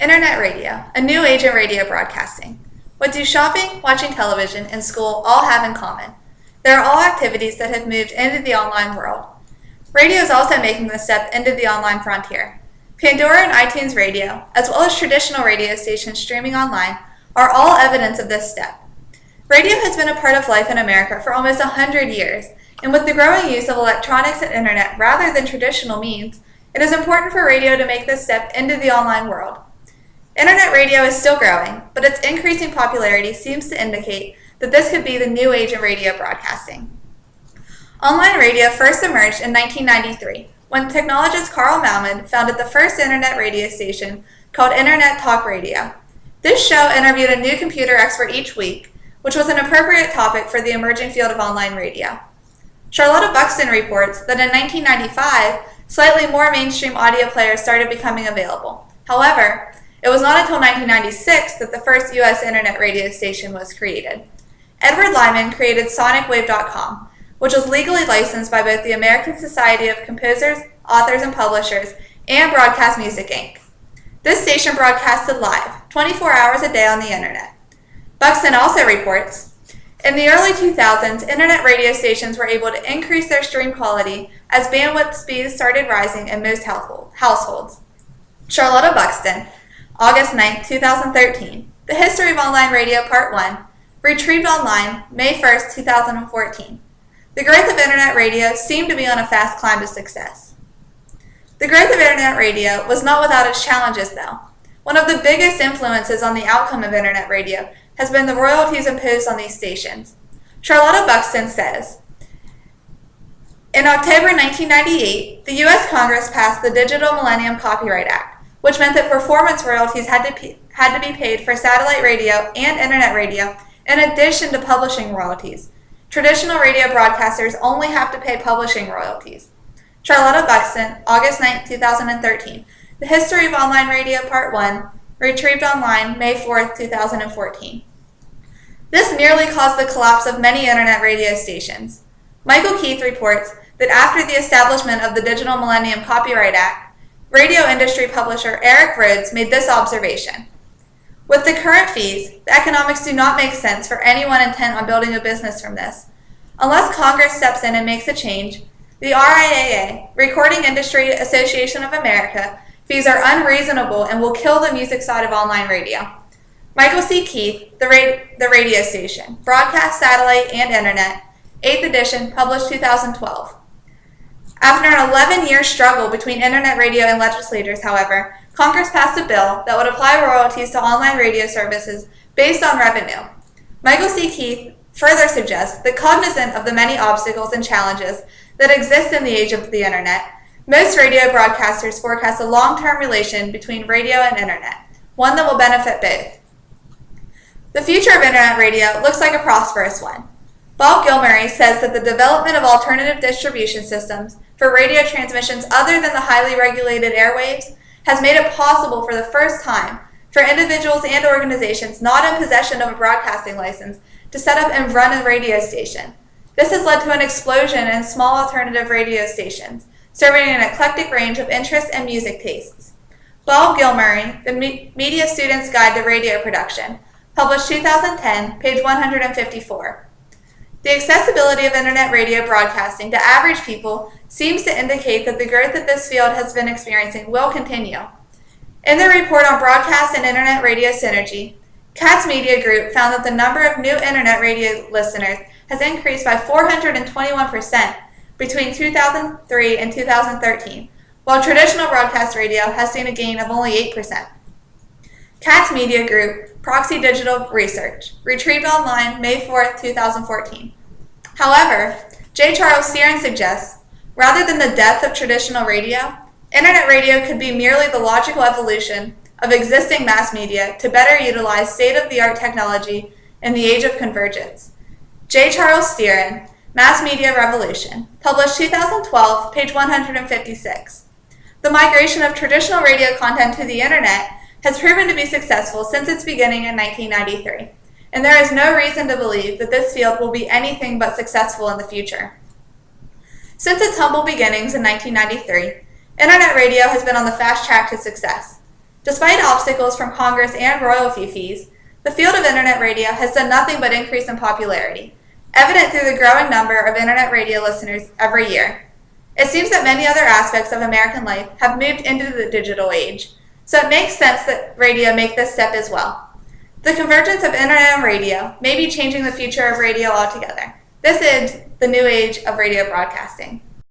Internet radio, a new age in radio broadcasting. What do shopping, watching television, and school all have in common? They are all activities that have moved into the online world. Radio is also making the step into the online frontier. Pandora and iTunes Radio, as well as traditional radio stations streaming online, are all evidence of this step. Radio has been a part of life in America for almost 100 years, and with the growing use of electronics and internet rather than traditional means, it is important for radio to make this step into the online world. Internet radio is still growing, but its increasing popularity seems to indicate that this could be the new age in radio broadcasting. Online radio first emerged in 1993 when technologist Carl Malman founded the first internet radio station called Internet Talk Radio. This show interviewed a new computer expert each week, which was an appropriate topic for the emerging field of online radio. Charlotta Buxton reports that in 1995, slightly more mainstream audio players started becoming available. However, it was not until 1996 that the first U.S. internet radio station was created. Edward Lyman created SonicWave.com, which was legally licensed by both the American Society of Composers, Authors, and Publishers and Broadcast Music, Inc. This station broadcasted live, 24 hours a day on the internet. Buxton also reports, in the early 2000s, internet radio stations were able to increase their stream quality as bandwidth speeds started rising in most households. Charlotta Buxton, August 9, 2013, The History of Online Radio Part 1, retrieved online May 1, 2014. The growth of internet radio seemed to be on a fast climb to success. The growth of internet radio was not without its challenges, though. One of the biggest influences on the outcome of internet radio has been the royalties imposed on these stations. Charlotta Buxton says, in October 1998, the U.S. Congress passed the Digital Millennium Copyright Act, which meant that performance royalties had to be paid for satellite radio and internet radio in addition to publishing royalties. Traditional radio broadcasters only have to pay publishing royalties. Charlotta Buxton, August 9, 2013, The History of Online Radio Part 1, retrieved online May 4, 2014. This nearly caused the collapse of many internet radio stations. Michael Keith reports that after the establishment of the Digital Millennium Copyright Act, radio industry publisher Eric Rhodes made this observation. With the current fees, the economics do not make sense for anyone intent on building a business from this. Unless Congress steps in and makes a change, the RIAA, Recording Industry Association of America, fees are unreasonable and will kill the music side of online radio. Michael C. Keith, The Radio Station, Broadcast, Satellite, and Internet, 8th edition, published 2012. After an 11-year struggle between internet radio and legislators, however, Congress passed a bill that would apply royalties to online radio services based on revenue. Michael C. Keith further suggests that cognizant of the many obstacles and challenges that exist in the age of the internet, most radio broadcasters forecast a long-term relation between radio and internet, one that will benefit both. The future of internet radio looks like a prosperous one. Bob Gilmurray says that the development of alternative distribution systems for radio transmissions other than the highly regulated airwaves has made it possible for the first time for individuals and organizations not in possession of a broadcasting license to set up and run a radio station. This has led to an explosion in small alternative radio stations, serving an eclectic range of interests and music tastes. Bob Gilmurray, The Media Student's Guide to Radio Production, published 2010, page 154. The accessibility of internet radio broadcasting to average people seems to indicate that the growth that this field has been experiencing will continue. In their report on broadcast and internet radio synergy, Katz Media Group found that the number of new internet radio listeners has increased by 421% between 2003 and 2013, while traditional broadcast radio has seen a gain of only 8%. Katz Media Group, Proxy Digital Research, retrieved online May 4, 2014. However, J. Charles Stearns suggests, rather than the death of traditional radio, internet radio could be merely the logical evolution of existing mass media to better utilize state-of-the-art technology in the age of convergence. J. Charles Stearns, Mass Media Revolution, published 2012, page 156. The migration of traditional radio content to the internet has proven to be successful since its beginning in 1993, and there is no reason to believe that this field will be anything but successful in the future. Since its humble beginnings in 1993, internet radio has been on the fast track to success. Despite obstacles from Congress and royalty fees, the field of internet radio has done nothing but increase in popularity, evident through the growing number of internet radio listeners every year. It seems that many other aspects of American life have moved into the digital age, so it makes sense that radio make this step as well. The convergence of internet and radio may be changing the future of radio altogether. This is the new age of radio broadcasting.